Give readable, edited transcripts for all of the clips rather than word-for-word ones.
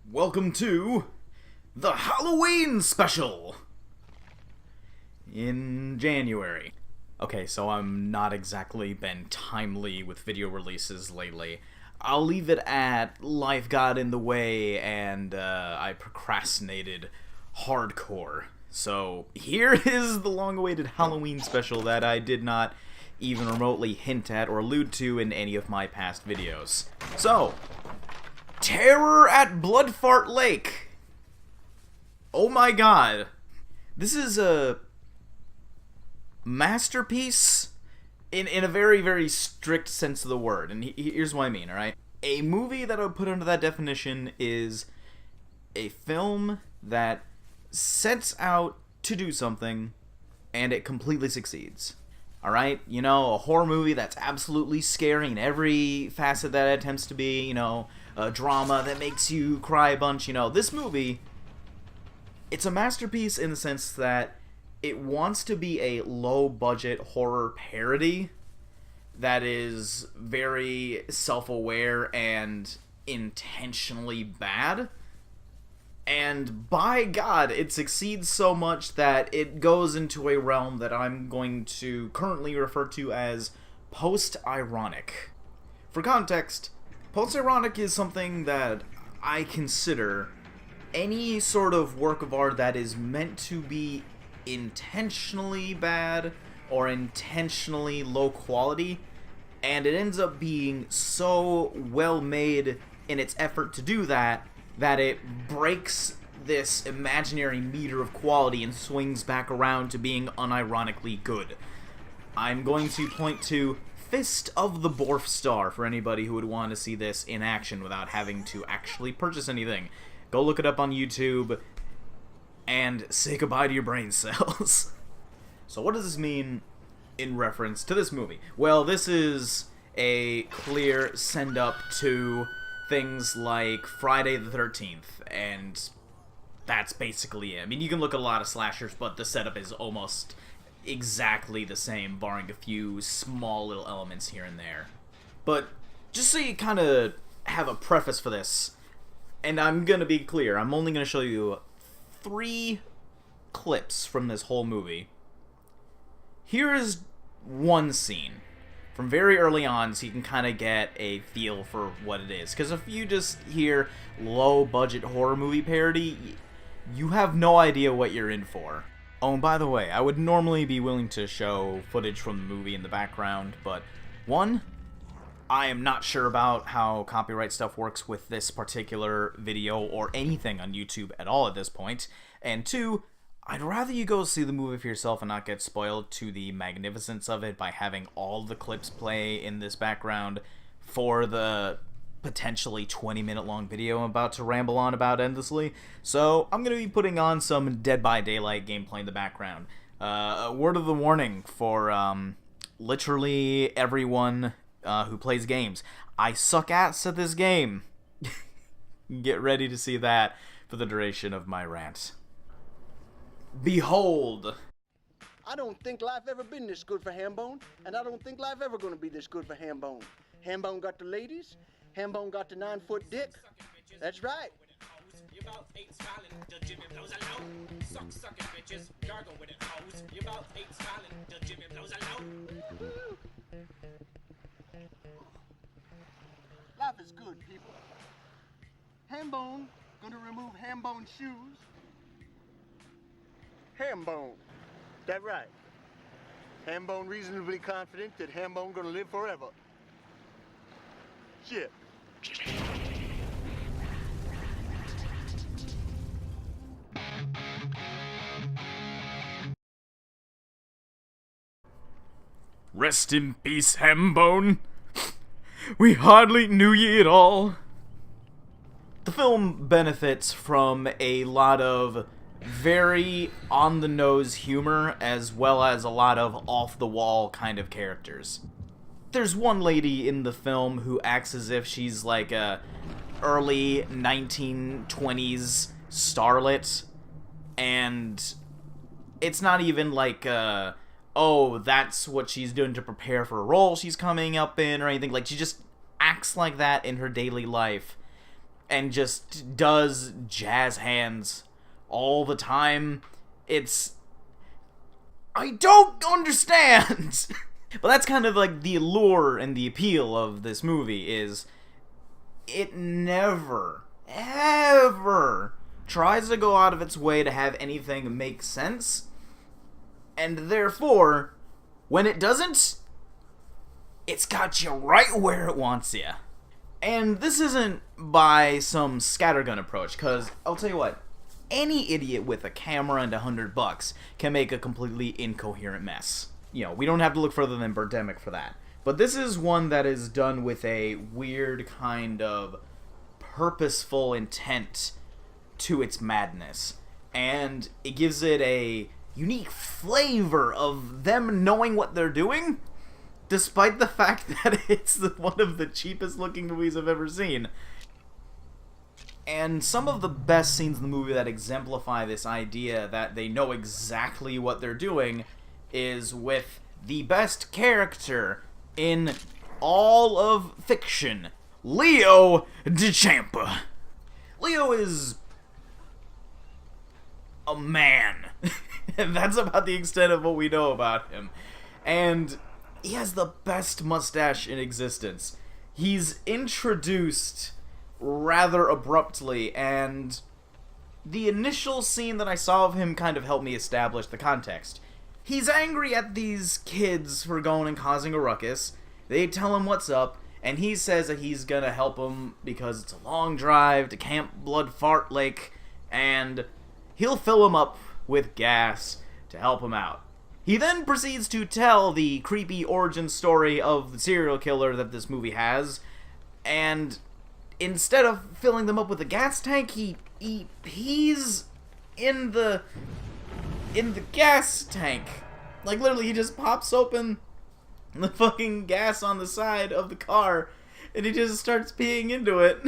Welcome to the Halloween special in January. Okay, so I'm not exactly been timely with video releases lately. I'll leave it at life got in the way and I procrastinated hardcore. So here is the long-awaited Halloween special that I did not even remotely hint at or allude to in any of my past videos. So, Terror at Bloodfart Lake. Oh my god. This is a masterpiece in a very, very strict sense of the word. And here's what I mean, alright? A movie that I would put under that definition is a film that sets out to do something and it completely succeeds. Alright? You know, a horror movie that's absolutely scary in every facet that it attempts to be, you know, a drama that makes you cry a bunch, you know. This movie, it's a masterpiece in the sense that it wants to be a low-budget horror parody that is very self-aware and intentionally bad. And by God, it succeeds so much that it goes into a realm that I'm going to currently refer to as post-ironic. For context, post-ironic is something that I consider any sort of work of art that is meant to be intentionally bad or intentionally low quality, and it ends up being so well made in its effort to do that it breaks this imaginary meter of quality and swings back around to being unironically good. I'm going to point to Fist of the Borf Star for anybody who would want to see this in action without having to actually purchase anything. Go look it up on YouTube and say goodbye to your brain cells. So what does this mean in reference to this movie? Well, this is a clear send-up to things like Friday the 13th, and that's basically it. I mean, you can look at a lot of slashers, but the setup is almost exactly the same, barring a few small little elements here and there. But just so you kind of have a preface for this, and I'm going to be clear, I'm only going to show you 3 clips from this whole movie. Here is one scene from very early on, so you can kind of get a feel for what it is. Because if you just hear low-budget horror movie parody, you have no idea what you're in for. Oh, and by the way, I would normally be willing to show footage from the movie in the background, but one, I am not sure about how copyright stuff works with this particular video or anything on YouTube at all at this point, and two, I'd rather you go see the movie for yourself and not get spoiled to the magnificence of it by having all the clips play in this background for the potentially 20-minute long video I'm about to ramble on about endlessly. So I'm going to be putting on some Dead by Daylight gameplay in the background. A word of the warning for literally everyone who plays games. I suck ass at this game. Get ready to see that for the duration of my rant. Behold! I don't think life ever been this good for Hambone, and I don't think life ever gonna be this good for Hambone. Hambone got the ladies, Hambone got the 9-foot dick. That's right. Life is good, people. Hambone gonna remove Hambone's shoes. Hambone. That right. Hambone reasonably confident that Hambone gonna live forever. Shit. Rest in peace, Hambone. We hardly knew ye at all. The film benefits from a lot of very on-the-nose humor, as well as a lot of off-the-wall kind of characters. There's one lady in the film who acts as if she's like a early 1920s starlet, and it's not even like oh, that's what she's doing to prepare for a role she's coming up in or anything. Like, she just acts like that in her daily life. and just does jazz hands all the time. I don't understand! But that's kind of like the allure and the appeal of this movie, is it never, ever tries to go out of its way to have anything make sense, and therefore, when it doesn't, it's got you right where it wants you. And this isn't by some scattergun approach, because I'll tell you what, any idiot with a camera and $100 can make a completely incoherent mess. You know, we don't have to look further than Birdemic for that. But this is one that is done with a weird kind of purposeful intent to its madness. And it gives it a unique flavor of them knowing what they're doing, despite the fact that it's one of the cheapest looking movies I've ever seen. And some of the best scenes in the movie that exemplify this idea that they know exactly what they're doing is with the best character in all of fiction, Leo DeChampa. Leo is a man. And that's about the extent of what we know about him. And he has the best mustache in existence. He's introduced rather abruptly, and the initial scene that I saw of him kind of helped me establish the context. He's angry at these kids for going and causing a ruckus. They tell him what's up, and he says that he's gonna help them because it's a long drive to Camp Bloodfart Lake, and he'll fill them up with gas to help him out. He then proceeds to tell the creepy origin story of the serial killer that this movie has, and instead of filling them up with a gas tank, he pees in the gas tank. Like, literally, he just pops open the fucking gas on the side of the car, and he just starts peeing into it.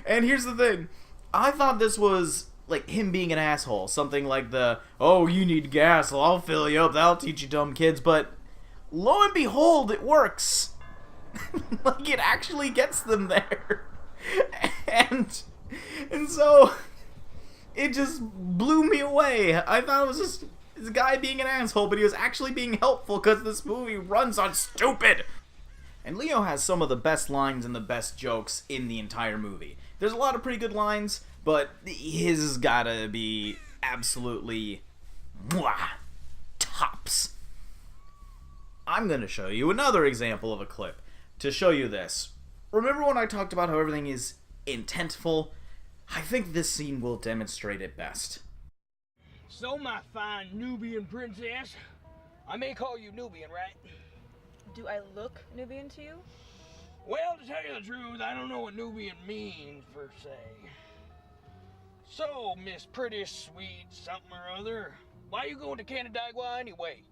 And here's the thing. I thought this was like him being an asshole. Something like oh, you need gas, well, I'll fill you up, that'll teach you dumb kids. But lo and behold, it works. Like, it actually gets them there. And so it just blew me away. I thought it was just this guy being an asshole, but he was actually being helpful because this movie runs on stupid. And Leo has some of the best lines and the best jokes in the entire movie. There's a lot of pretty good lines, but his gotta be absolutely tops. I'm gonna show you another example of a clip to show you this. Remember when I talked about how everything is intentful? I think this scene will demonstrate it best. So, my fine Nubian princess, I may call you Nubian, right? Do I look Nubian to you? Well, to tell you the truth, I don't know what Nubian means, per se. So, Miss Pretty Sweet something or other, why you going to Canandaigua anyway?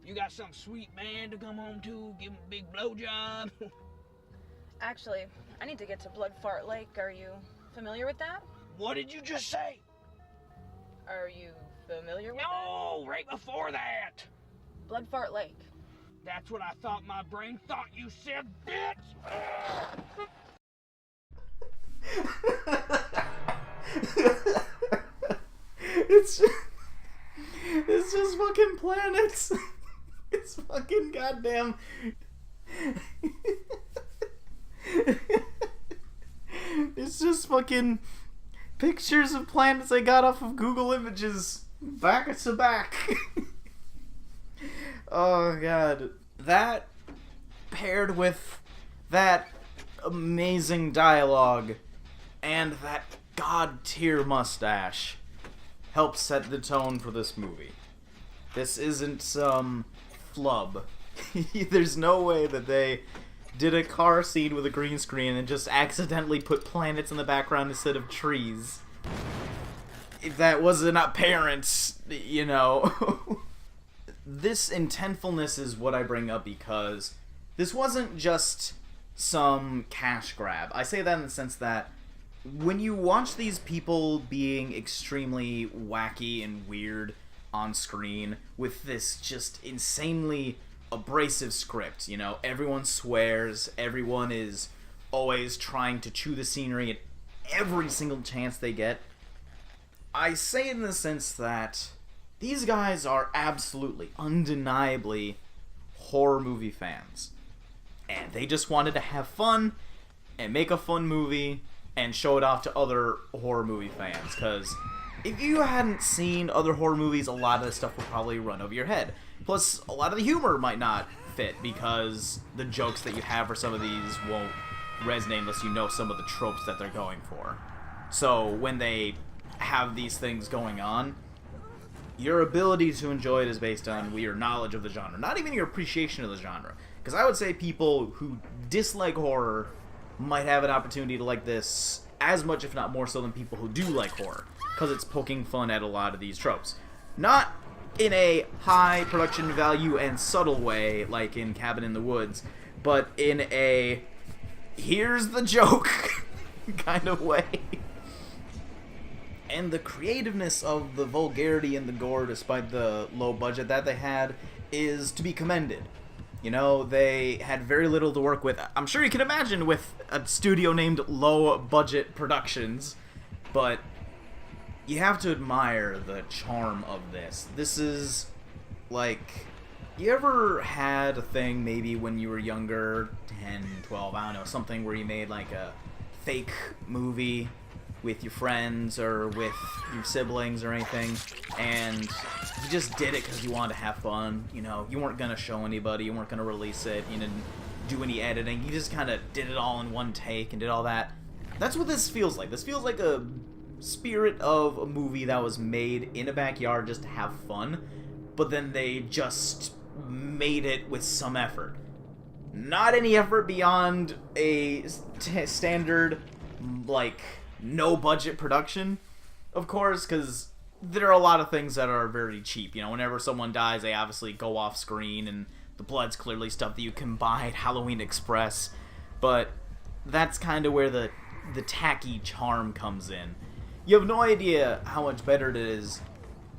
You got some sweet man to come home to, give him a big blowjob? Actually, I need to get to Bloodfart Lake. Are you familiar with that? What did you just say? Are you familiar with No, right before that. that? Bloodfart Lake. That's what I thought my brain thought you said, bitch! It's just fucking planets. It's fucking goddamn. It's just fucking pictures of planets I got off of Google Images back to back. Oh god. That paired with that amazing dialogue and that god tier mustache helps set the tone for this movie. This isn't some flub. There's no way that they did a car scene with a green screen and just accidentally put planets in the background instead of trees. If that wasn't apparent, you know. This intentfulness is what I bring up because this wasn't just some cash grab. I say that in the sense that when you watch these people being extremely wacky and weird on screen with this just insanely abrasive script, you know, everyone swears, everyone is always trying to chew the scenery at every single chance they get. I say it in the sense that these guys are absolutely, undeniably horror movie fans. And they just wanted to have fun and make a fun movie and show it off to other horror movie fans. Because if you hadn't seen other horror movies, a lot of this stuff would probably run over your head. Plus, a lot of the humor might not fit because the jokes that you have for some of these won't resonate unless you know some of the tropes that they're going for. So when they have these things going on, your ability to enjoy it is based on your knowledge of the genre, not even your appreciation of the genre. Because I would say people who dislike horror might have an opportunity to like this as much, if not more so, than people who do like horror, because it's poking fun at a lot of these tropes. Not in a high production value and subtle way, like in Cabin in the Woods, but in a here's the joke kind of way. And the creativeness of the vulgarity and the gore, despite the low budget that they had, is to be commended. You know, they had very little to work with. I'm sure you can imagine with a studio named Low Budget Productions, but you have to admire the charm of this. This is, like, you ever had a thing maybe when you were younger, 10, 12, I don't know, something where you made, like, a fake movie with your friends or with your siblings or anything, and you just did it because you wanted to have fun. You know, you weren't going to show anybody, you weren't going to release it, you didn't do any editing, you just kind of did it all in one take and did all that. That's what this feels like. This feels like a spirit of a movie that was made in a backyard just to have fun, but then they just made it with some effort. Not any effort beyond a standard, like, no-budget production, of course, because there are a lot of things that are very cheap. You know, whenever someone dies, they obviously go off-screen, and the blood's clearly stuff that you can buy at Halloween Express, but that's kind of where the tacky charm comes in. You have no idea how much better it is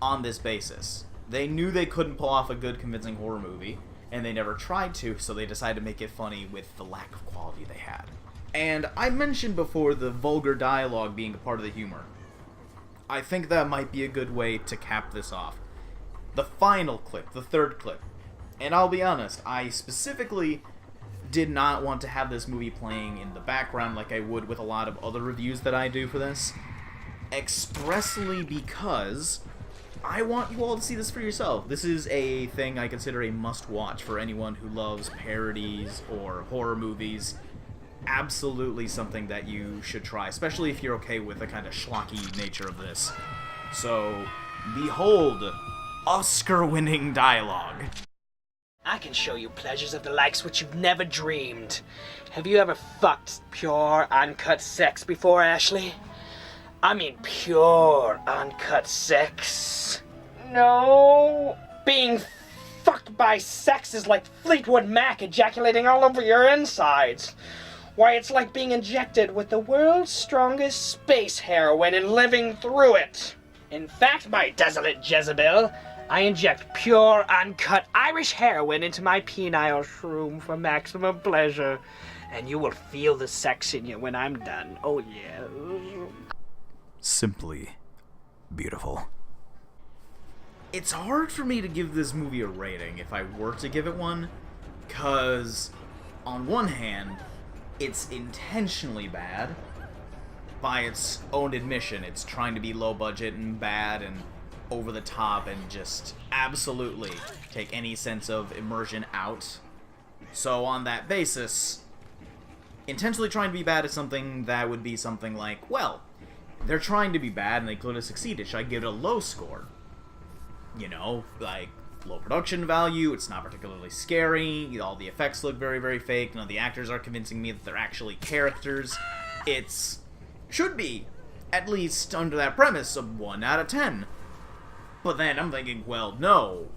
on this basis. They knew they couldn't pull off a good, convincing horror movie, and they never tried to, so they decided to make it funny with the lack of quality they had. And I mentioned before the vulgar dialogue being a part of the humor. I think that might be a good way to cap this off. The final clip, the third clip. And I'll be honest, I specifically did not want to have this movie playing in the background like I would with a lot of other reviews that I do for this. Expressly because I want you all to see this for yourself. This is a thing I consider a must-watch for anyone who loves parodies or horror movies. Absolutely something that you should try, especially if you're okay with the kind of schlocky nature of this. So, behold, Oscar-winning dialogue. I can show you pleasures of the likes which you've never dreamed. Have you ever fucked pure, uncut sex before, Ashley? I mean pure, uncut sex. No. Being fucked by sex is like Fleetwood Mac ejaculating all over your insides. Why, it's like being injected with the world's strongest space heroin and living through it. In fact, my desolate Jezebel, I inject pure, uncut Irish heroin into my penile shroom for maximum pleasure. And you will feel the sex in you when I'm done. Oh, yeah. Simply beautiful. It's hard for me to give this movie a rating if I were to give it one, because on one hand, it's intentionally bad. By its own admission, it's trying to be low budget and bad and over the top and just absolutely take any sense of immersion out. So on that basis, intentionally trying to be bad is something that would be something like, well, they're trying to be bad and they clearly succeeded. Should I give it a low score? You know, like, low production value, it's not particularly scary, all the effects look very, very fake, none of the actors are convincing me that they're actually characters. It's should be, at least under that premise, a 1 out of 10. But then I'm thinking, well, no,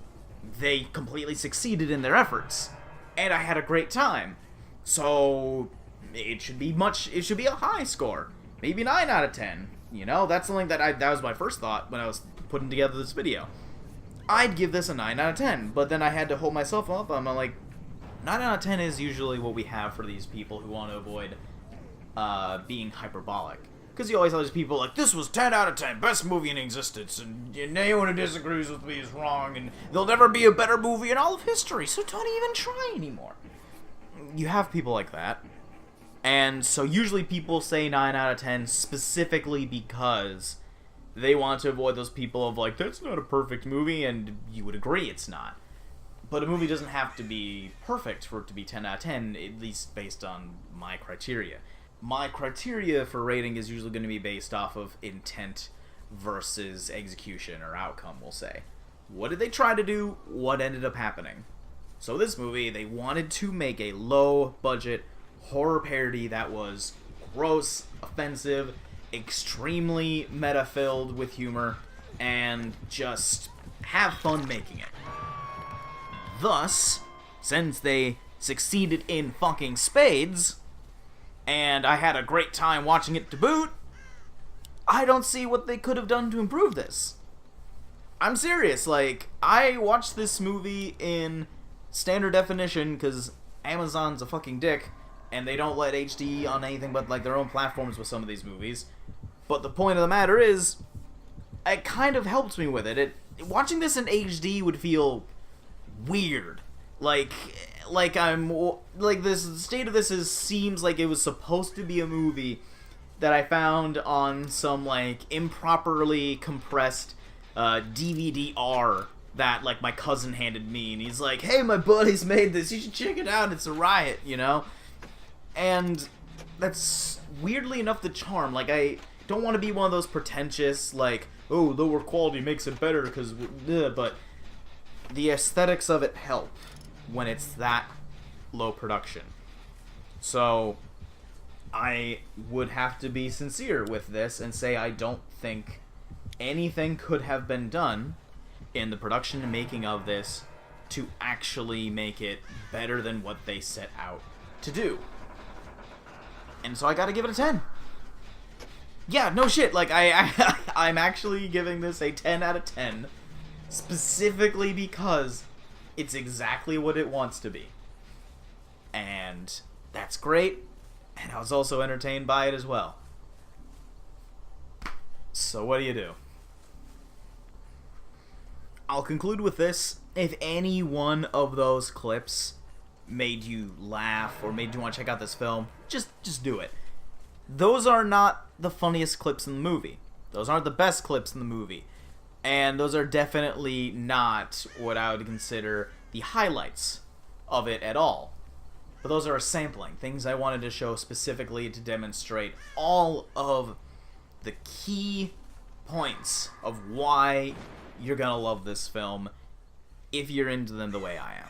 they completely succeeded in their efforts, and I had a great time. So it should be a high score, maybe 9 out of 10. You know, that's something that was my first thought when I was putting together this video. I'd give this a 9 out of 10, but then I had to hold myself up. I'm like, 9 out of 10 is usually what we have for these people who want to avoid being hyperbolic. Because you always have these people like, this was 10 out of 10, best movie in existence, and anyone who disagrees with me is wrong, and there'll never be a better movie in all of history, so don't even try anymore. You have people like that. And so usually people say 9 out of 10 specifically because they want to avoid those people of like, that's not a perfect movie, and you would agree it's not. But a movie doesn't have to be perfect for it to be 10 out of 10, at least based on my criteria. My criteria for rating is usually going to be based off of intent versus execution or outcome, we'll say. What did they try to do? What ended up happening? So this movie, they wanted to make a low-budget horror parody that was gross, offensive, extremely meta-filled with humor, and just have fun making it. Thus, since they succeeded in fucking spades, and I had a great time watching it to boot, I don't see what they could have done to improve this. I'm serious, like, I watched this movie in standard definition because Amazon's a fucking dick, and they don't let HD on anything but, like, their own platforms with some of these movies. But the point of the matter is, it kind of helped me with it. Watching this in HD would feel weird. Like this, the state of this seems like it was supposed to be a movie that I found on some, like, improperly compressed DVD-R that, like, my cousin handed me, and he's like, hey, my buddy's made this, you should check it out, it's a riot, you know? And that's weirdly enough the charm. Like, I don't want to be one of those pretentious, like, oh, lower quality makes it better, because, but the aesthetics of it help when it's that low production. So, I would have to be sincere with this and say I don't think anything could have been done in the production and making of this to actually make it better than what they set out to do. And so I gotta give it a 10. Yeah, no shit, like, I'm actually giving this a 10 out of 10, specifically because it's exactly what it wants to be. And that's great, and I was also entertained by it as well. So what do you do? I'll conclude with this. If any one of those clips made you laugh or made you want to check out this film, just do it. Those are not the funniest clips in the movie. Those aren't the best clips in the movie. And those are definitely not what I would consider the highlights of it at all. But those are a sampling, things I wanted to show specifically to demonstrate all of the key points of why you're gonna love this film if you're into them the way I am.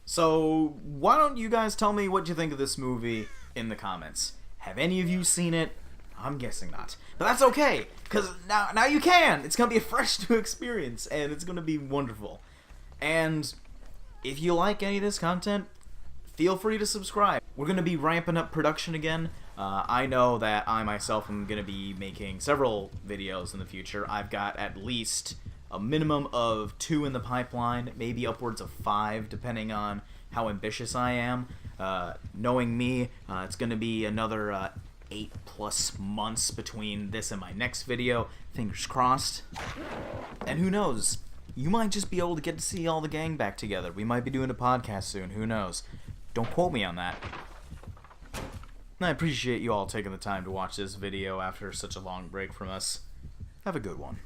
So, why don't you guys tell me what you think of this movie in the comments? Have any of you seen it? I'm guessing not. But that's okay, because now you can! It's gonna be a fresh new experience, and it's gonna be wonderful. And if you like any of this content, feel free to subscribe. We're gonna be ramping up production again. I know that I myself am gonna be making several videos in the future. I've got at least a minimum of 2 in the pipeline, maybe upwards of 5, depending on how ambitious I am. Knowing me, it's going to be another 8+ months between this and my next video. Fingers crossed. And who knows? You might just be able to get to see all the gang back together. We might be doing a podcast soon. Who knows? Don't quote me on that. I appreciate you all taking the time to watch this video after such a long break from us. Have a good one.